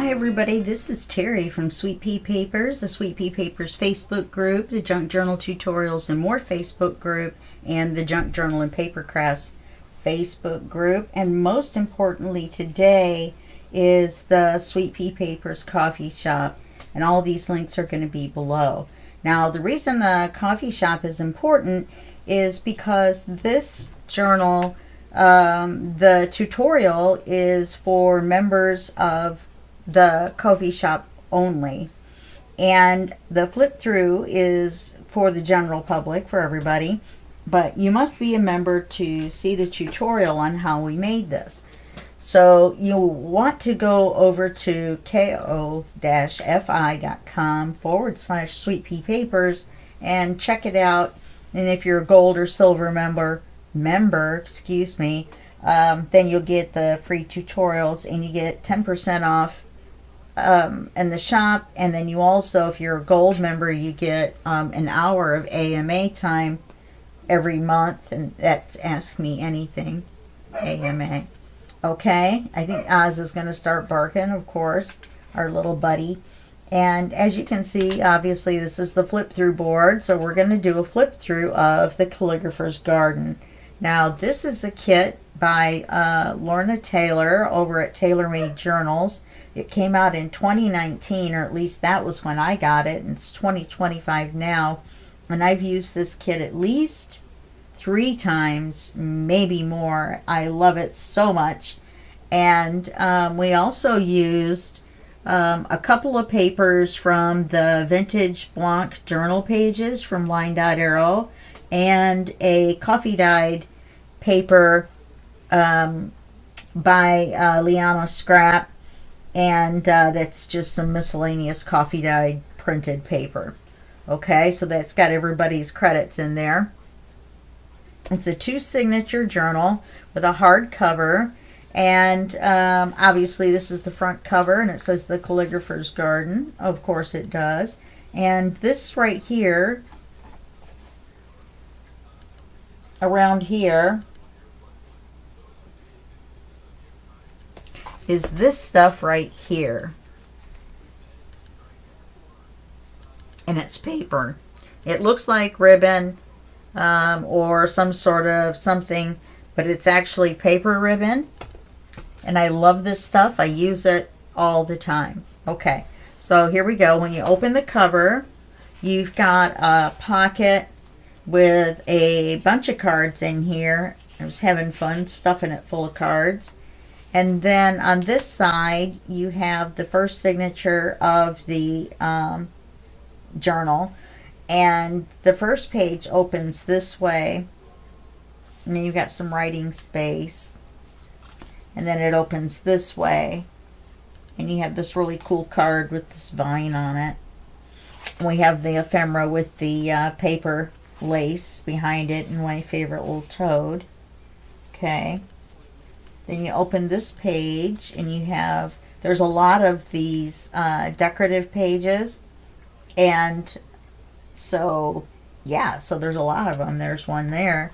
Hi everybody, this is Terry from Sweet Pea Papers, the Sweet Pea Papers Facebook group, the Junk Journal Tutorials and More Facebook group, and the Junk Journal and Papercrafts Facebook group. And most importantly today is the Sweet Pea Papers coffee shop, and all these links are going to be below. Now the reason the coffee shop is important is because this journal, the tutorial is for members of the coffee shop only, and the flip through is for the general public, for everybody, but you must be a member to see the tutorial on how we made this. So you want to go over to ko-fi.com/Sweet Pea Papers and check it out. And if you're a gold or silver member, then you'll get the free tutorials, and you get 10% off in the shop. And then you also, if you're a gold member, you get an hour of AMA time every month, and that's Ask Me Anything AMA. Okay, I think Oz is going to start barking, of course, our little buddy. And as you can see, obviously this is the flip through board, so we're going to do a flip through of the Calligrapher's Garden. Now this is a kit by Lorna Taylor over at Taylor Made Journals. It came out in 2019, or at least that was when I got it, and it's 2025 now. And I've used this kit at least 3 times, maybe more. I love it so much. And we also used a couple of papers from the Vintage Blanc journal pages from Line Dot Arrow, and a coffee dyed paper by Liana Scrap, and that's just some miscellaneous coffee dyed printed paper. Okay, so that's got everybody's credits in there. It's a 2-signature journal with a hard cover, and obviously this is the front cover, and it says the Calligrapher's Garden. Of course it does. And this right here, around here, is this stuff right here, and it's paper. It looks like ribbon or some sort of something, but it's actually paper ribbon, and I love this stuff. I use it all the time. Okay, so here we go. When you open the cover, you've got a pocket with a bunch of cards in here. I was having fun stuffing it full of cards. And then on this side, you have the first signature of the journal. And the first page opens this way. And then you've got some writing space. And then it opens this way. And you have this really cool card with this vine on it. And we have the ephemera with the paper lace behind it, and my favorite little toad. Okay. Then you open this page, and you have, there's a lot of these decorative pages, and so yeah, so there's a lot of them. There's one there.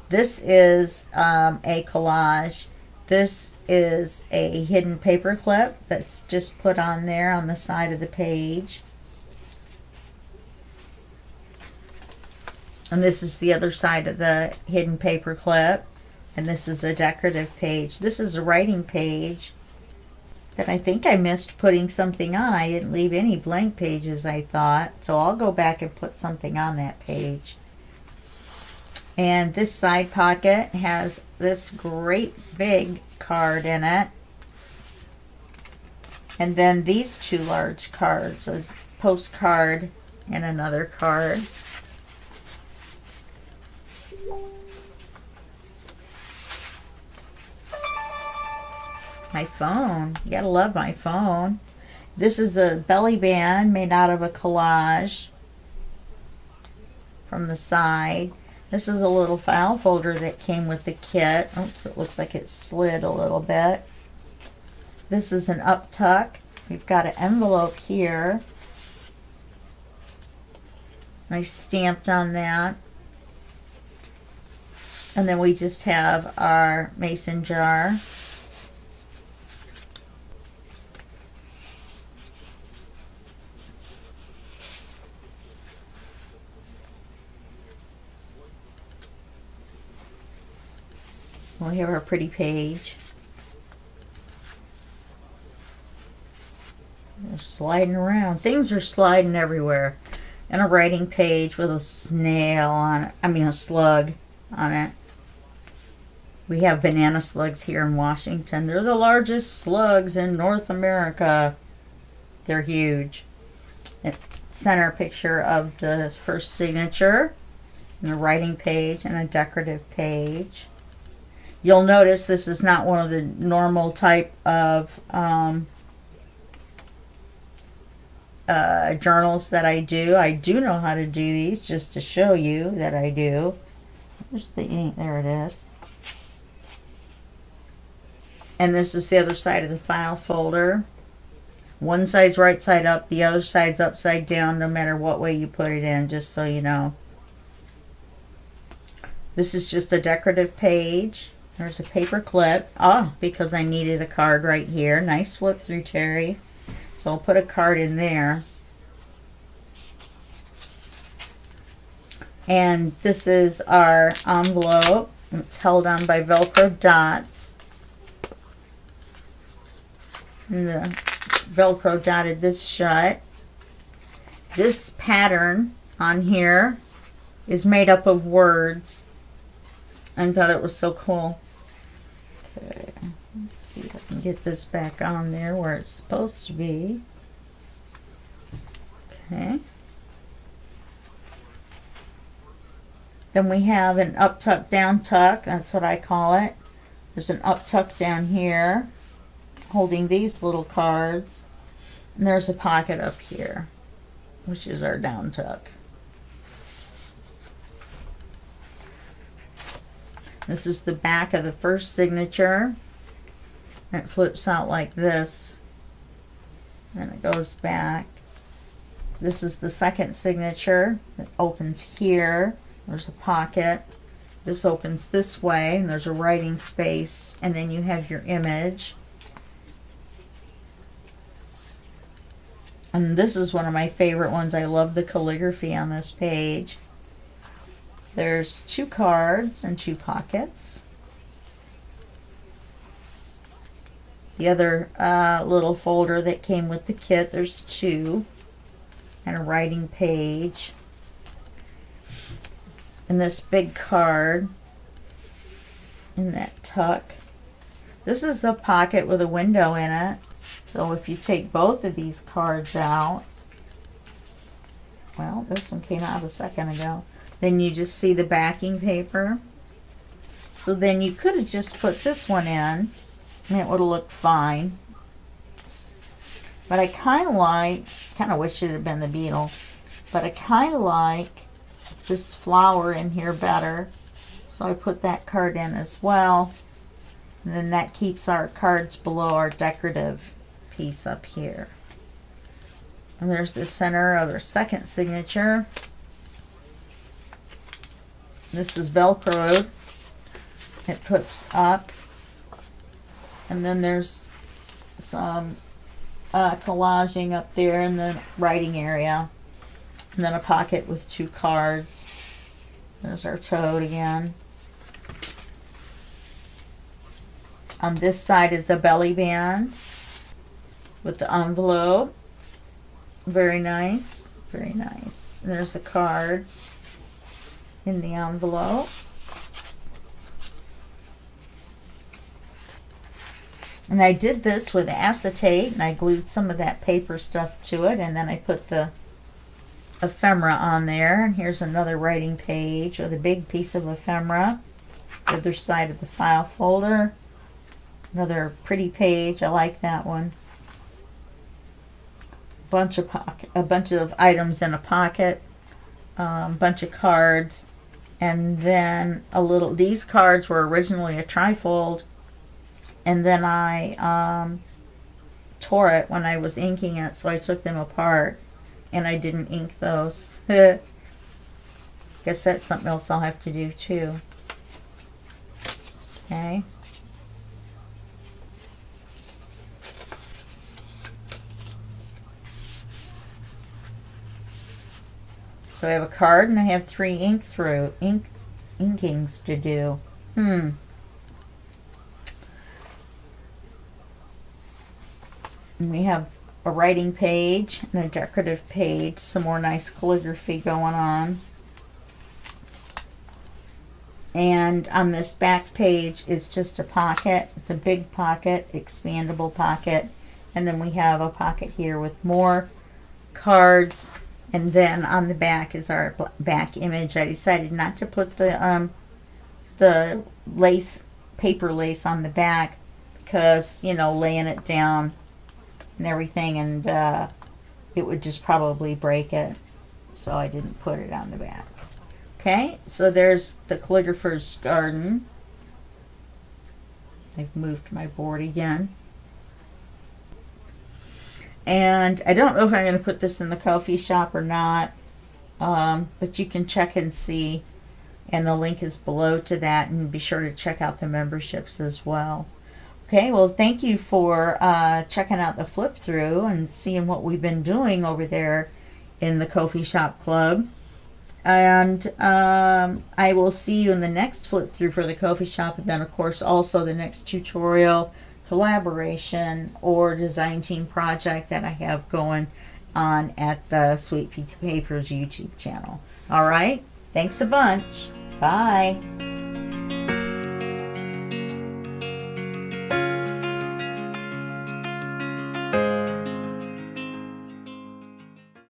This is a collage. This is a hidden paper clip that's just put on there on the side of the page. And this is the other side of the hidden paper clip. And this is a decorative page. This is a writing page that I think I missed putting something on. I didn't leave any blank pages, I thought. So I'll go back and put something on that page. And this side pocket has this great big card in it. And then these 2 large cards. So it's a postcard and another card. My phone. You gotta love my phone. This is a belly band made out of a collage from the side. This is a little file folder that came with the kit. Oops, it looks like it slid a little bit. This is an up tuck. We've got an envelope here. Nice stamped on that. And then we just have our mason jar. We have our pretty page. They're sliding around. Things are sliding everywhere. And a writing page with a snail on it. I mean, a slug on it. We have banana slugs here in Washington. They're the largest slugs in North America. They're huge. Center picture of the first signature. And a writing page and a decorative page. You'll notice this is not one of the normal type of journals that I do. I do know how to do these, just to show you that I do. There's the ink. There it is. And this is the other side of the file folder. One side's right side up, the other side's upside down, no matter what way you put it in, just so you know. This is just a decorative page. There's a paper clip. Because I needed a card right here. Nice flip through, Terry. So I'll put a card in there. And this is our envelope. It's held on by Velcro dots. And the Velcro dotted this shut. This pattern on here is made up of words. I thought it was so cool. Okay, let's see if I can get this back on there where it's supposed to be. Okay. Then we have an up tuck, down tuck. That's what I call it. There's an up tuck down here holding these little cards. And there's a pocket up here, which is our down tuck. This is the back of the first signature. And it flips out like this. Then it goes back. This is the second signature. It opens here. There's a pocket. This opens this way, and there's a writing space. And then you have your image. And this is one of my favorite ones. I love the calligraphy on this page. There's 2 cards and 2 pockets. The other little folder that came with the kit, there's 2. And a writing page. And this big card in that tuck. This is a pocket with a window in it. So if you take both of these cards out, well, this one came out a second ago. Then you just see the backing paper. So then you could have just put this one in and it would have looked fine. But I kind of wish it had been the beetle, but I kind of like this flower in here better. So I put that card in as well. And then that keeps our cards below our decorative piece up here. And there's the center of our second signature. This is Velcroed. It flips up. And then there's some collaging up there in the writing area. And then a pocket with 2 cards. There's our toad again. On this side is the belly band with the envelope. Very nice. Very nice. And there's a card in the envelope. And I did this with acetate, and I glued some of that paper stuff to it, and then I put the ephemera on there. And here's another writing page with a big piece of ephemera. The other side of the file folder. Another pretty page. I like that one. A bunch of items in a pocket. Bunch of cards. And then these cards were originally a trifold. And then I tore it when I was inking it, so I took them apart. And I didn't ink those. Guess that's something else I'll have to do too. Okay. So I have a card and I have 3 inkings to do. And we have a writing page and a decorative page, some more nice calligraphy going on. And on this back page is just a pocket. It's a big pocket, expandable pocket. And then we have a pocket here with more cards. And then on the back is our back image. I decided not to put the lace, paper lace on the back because, you know, laying it down and everything, and it would just probably break it. So I didn't put it on the back. Okay, so there's the Calligrapher's Garden. I've moved my board again. And I don't know if I'm going to put this in the coffee shop or not, but you can check and see. And the link is below to that, and be sure to check out the memberships as well. Okay, well, thank you for checking out the flip through and seeing what we've been doing over there in the Coffee Shop Club. And I will see you in the next flip through for the Coffee Shop, and then of course also the next tutorial, collaboration, or design team project that I have going on at the Sweet Pizza Papers YouTube channel. All right, thanks a bunch. Bye.